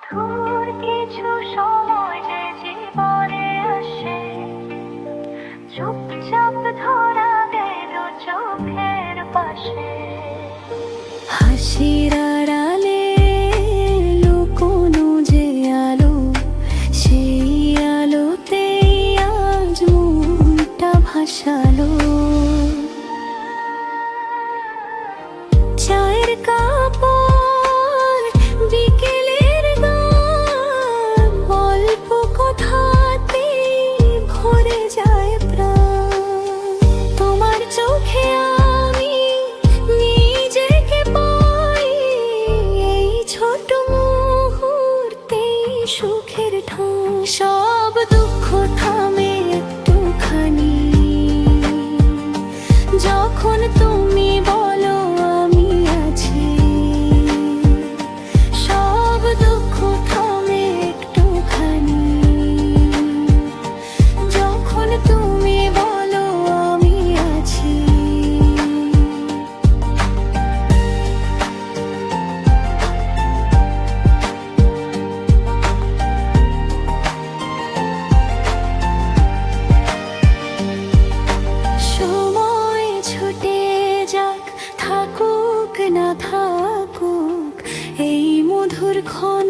মধুর কিছু সময় যে জীবনে আসে, চুপচাপ ধরা গেল চোখের পাশে। হাসির আড়ালে লুকোনো যে আলো, সেই আলোতে আজ মনটা ভাসালো। চায়ের কাপড়, বিকেলের গান, অল্প কথাতে ভরে যায় প্রাণ। তোমার চোখে আমি নিজেকে পাই, এই ছোট মুহূর্তে সুখের ঠাঁই। সব দুঃখ থামে একটুখানি যখন তুমি বলো আমি আছি। সব দুঃখ থামে একটুখানি যখন তুমি বলো আমি আছি। সময় ছুটে যাক, থাকুক না থাকুক এই মধুর ক্ষণ